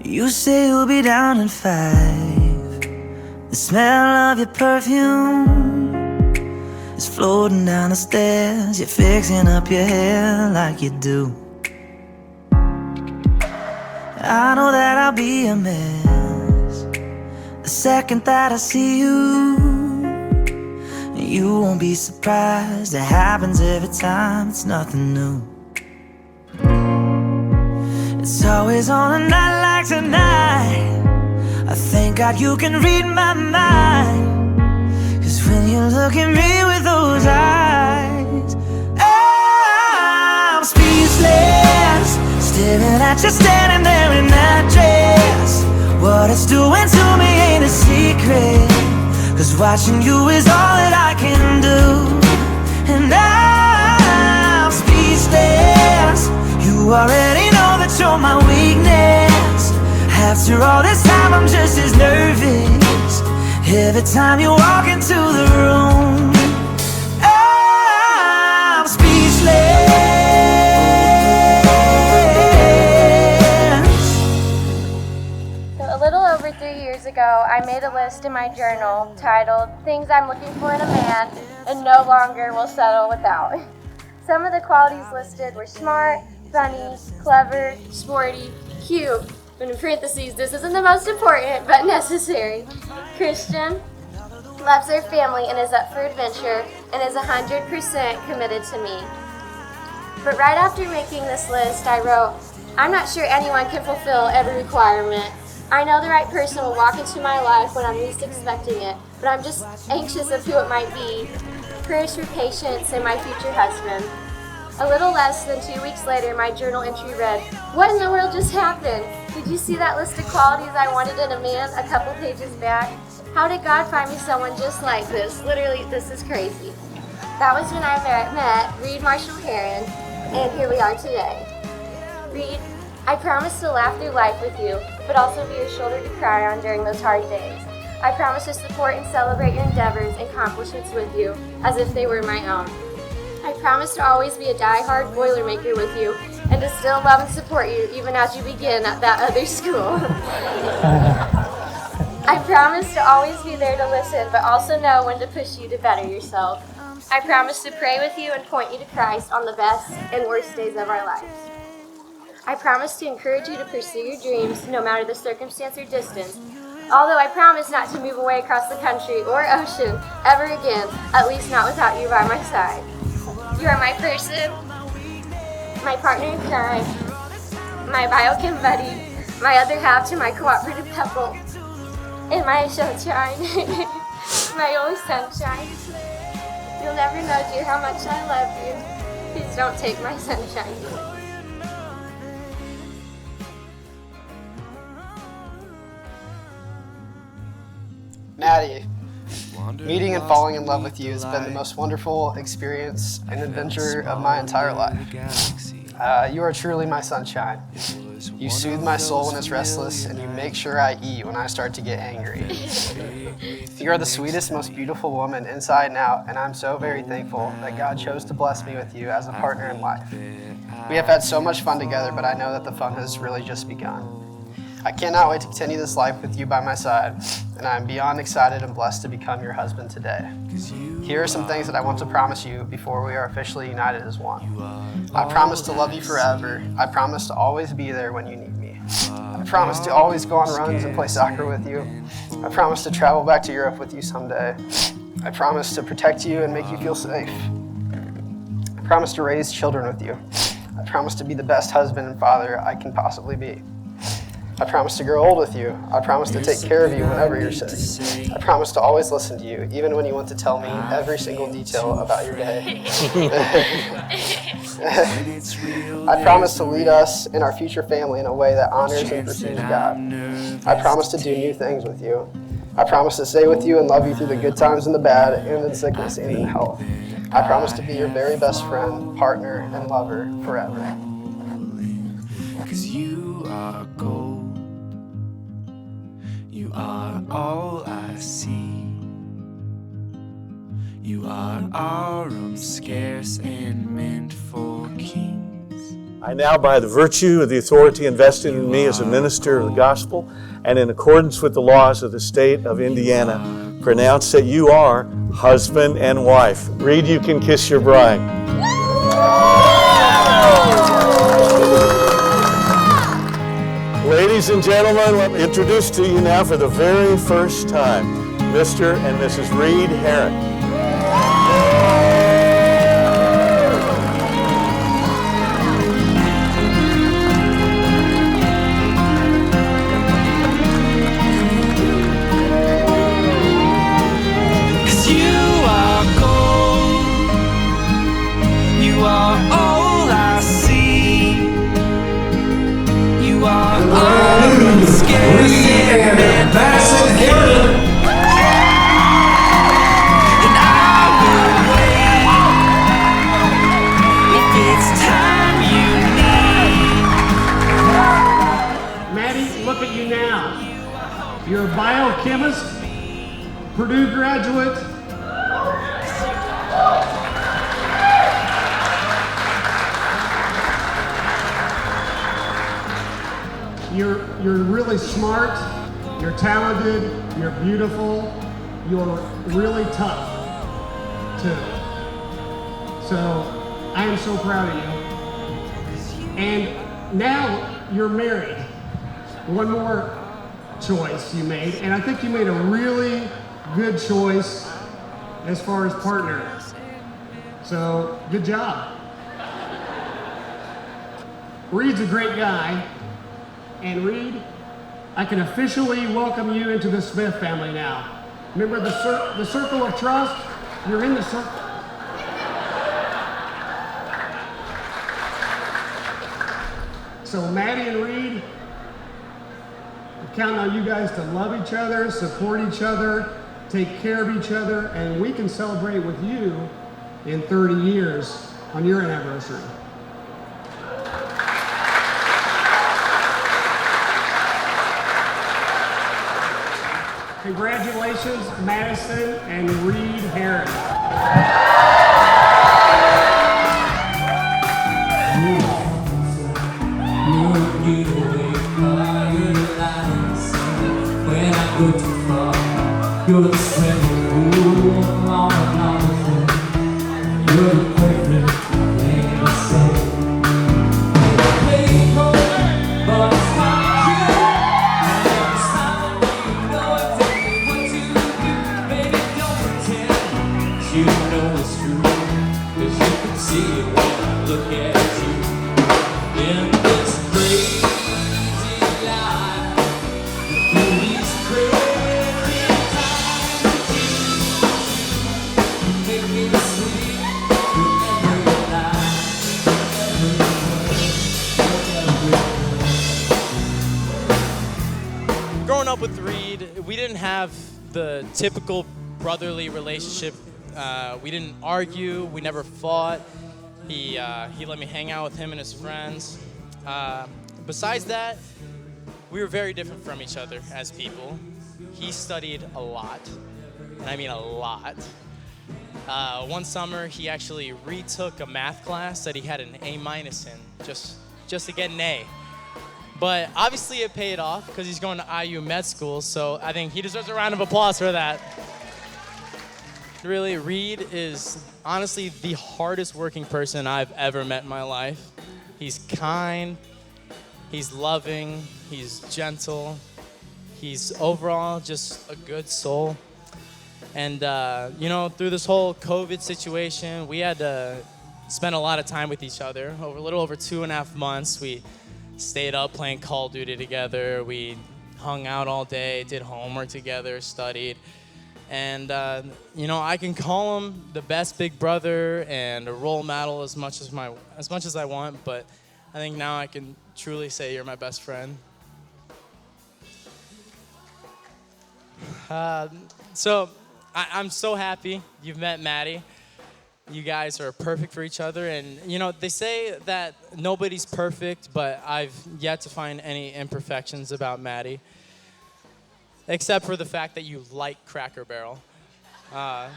You say you'll be down in 5. The smell of your perfume is floating down the stairs. You're fixing up your hair like you do. I know that I'll be a mess the second that I see you. You won't be surprised, it happens every time, it's nothing new. It's always on a night like tonight. I thank God you can read my mind. Cause when you look at me with those eyes, I'm speechless, staring at you standing there in that dress. What it's doing to me ain't a secret, cause watching you is all that I can do. And I'm speechless, you already know that you're my weakness. After all this time I'm just as nervous every time you walk into the room. I'm speechless. So a little over 3 years ago, I made a list in my journal titled "Things I'm Looking For in a Man and No Longer Will Settle Without." Some of the qualities listed were smart, funny, clever, sporty, cute, and in parentheses, this isn't the most important, but necessary, Christian, loves their family and is up for adventure, and is 100% committed to me. But right after making this list, I wrote, I'm not sure anyone can fulfill every requirement. I know the right person will walk into my life when I'm least expecting it, but I'm just anxious of who it might be. Prayers for patience and my future husband. A little less than 2 weeks later, my journal entry read, what in the world just happened? Did you see that list of qualities I wanted in a man a couple pages back? How did God find me someone just like this? Literally, this is crazy. That was when I met Reid Marshall Heron, and here we are today. Reid, I promise to laugh through life with you, but also be your shoulder to cry on during those hard days. I promise to support and celebrate your endeavors and accomplishments with you, as if they were my own. I promise to always be a die-hard Boilermaker with you, and to still love and support you even as you begin at that other school. I promise to always be there to listen, but also know when to push you to better yourself. I promise to pray with you and point you to Christ on the best and worst days of our lives. I promise to encourage you to pursue your dreams, no matter the circumstance or distance, although I promise not to move away across the country or ocean ever again, at least not without you by my side. You are my person, my partner in crime, my biochem buddy, my other half to my cooperative couple, and my sunshine, my only sunshine. You'll never know, dear, how much I love you. Please don't take my sunshine. Maddie, meeting and falling in love with you has been the most wonderful experience and adventure of my entire life. You are truly my sunshine. You soothe my soul when it's restless, and you make sure I eat when I start to get angry. You are the sweetest, most beautiful woman inside and out, and I'm so very thankful that God chose to bless me with you as a partner in life. We have had so much fun together, but I know that the fun has really just begun. I cannot wait to continue this life with you by my side, and I am beyond excited and blessed to become your husband today. Here are some things that I want to promise you before we are officially united as one. I promise to love you forever. I promise to always be there when you need me. I promise to always go on runs and play soccer with you. I promise to travel back to Europe with you someday. I promise to protect you and make you feel safe. I promise to raise children with you. I promise to be the best husband and father I can possibly be. I promise to grow old with you. I promise to take care of you whenever you're sick. I promise to always listen to you, even when you want to tell me every single detail about your day. I promise to lead us and our future family in a way that honors and pursues God. I promise to do new things with you. I promise to stay with you and love you through the good times and the bad, and in sickness and in health. I promise to be your very best friend, partner, and lover forever. 'Cause you are gold. You are all I see. You are aurum scarce and meant for kings. I now, by the virtue of the authority invested in me as a minister of the gospel, and in accordance with the laws of the state of Indiana, pronounce that you are husband and wife. Reid, you can kiss your bride. Ladies and gentlemen, let me introduce to you now for the very first time, Mr. and Mrs. Reid Herron. Madison here. And I will wait if it's time you need. Maddie, look at you now. You're a biochemist, Purdue graduate. You're really smart, you're talented, you're beautiful, you're really tough, too. So, I am so proud of you. And now you're married. One more choice you made, and I think you made a really good choice as far as partner. So, good job. Reid's a great guy. And Reid, I can officially welcome you into the Smith family now. Remember the circle of trust? You're in the circle. So Maddie and Reid, I'm counting on you guys to love each other, support each other, take care of each other, and we can celebrate with you in 30 years on your anniversary. Congratulations, Madison and Reid Herron. When I go too far, you're the swimming pool on another thing. You're the perfect thing to say. But it's not true. And every time you know exactly what to do, baby, don't pretend you know it's true. 'Cause you can see it when I look at you in this crazy life. In these crazy times, you make me sleep through every night, every word. Growing up with Reid, we didn't have the typical brotherly relationship. We didn't argue. We never fought. He let me hang out with him and his friends. Besides that, we were very different from each other as people. He studied a lot, and I mean a lot. One summer, he actually retook a math class that he had an A- in, just to get an A. But obviously it paid off because he's going to IU med school, so I think he deserves a round of applause for that. Really, Reid is honestly the hardest working person I've ever met in my life. He's kind, he's loving, he's gentle, he's overall just a good soul. And, through this whole COVID situation, we had to spend a lot of time with each other. Over a little over 2.5 months, we stayed up playing Call of Duty together. We hung out all day, did homework together, studied. And, I can call him the best big brother and a role model as much as I want, but I think now I can truly say you're my best friend. So I'm so happy you've met Maddie. You guys are perfect for each other. And, they say that nobody's perfect, but I've yet to find any imperfections about Maddie. Except for the fact that you like Cracker Barrel. So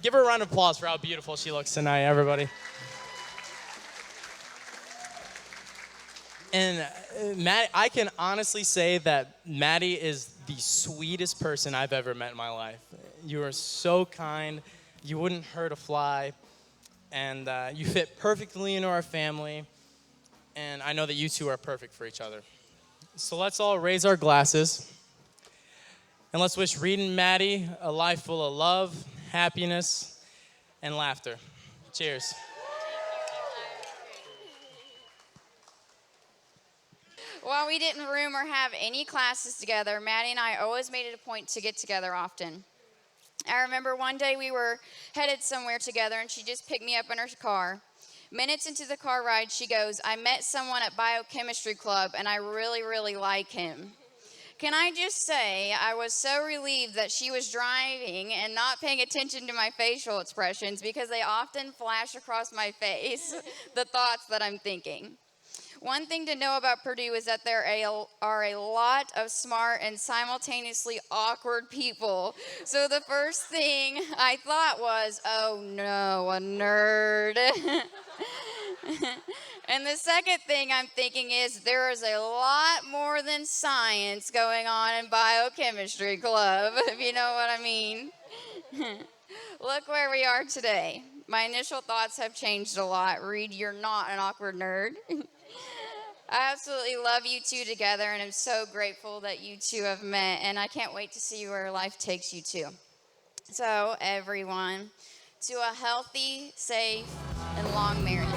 give her a round of applause for how beautiful she looks tonight, everybody. And Matt, I can honestly say that Maddie is the sweetest person I've ever met in my life. You are so kind. You wouldn't hurt a fly. And you fit perfectly into our family. And I know that you two are perfect for each other. So let's all raise our glasses. And let's wish Reid and Maddie a life full of love, happiness, and laughter. Cheers. While we didn't room or have any classes together, Maddie and I always made it a point to get together often. I remember one day we were headed somewhere together and she just picked me up in her car. Minutes into the car ride, she goes, "I met someone at biochemistry club and I really, really like him." Can I just say, I was so relieved that she was driving and not paying attention to my facial expressions because they often flash across my face, the thoughts that I'm thinking. One thing to know about Purdue is that there are a lot of smart and simultaneously awkward people. So the first thing I thought was, oh no, a nerd. And the second thing I'm thinking is there is a lot more than science going on in biochemistry club, if you know what I mean. Look where we are today. My initial thoughts have changed a lot. Reid, you're not an awkward nerd. I absolutely love you two together, and I'm so grateful that you two have met, and I can't wait to see where life takes you to. So, everyone, to a healthy, safe, and long marriage.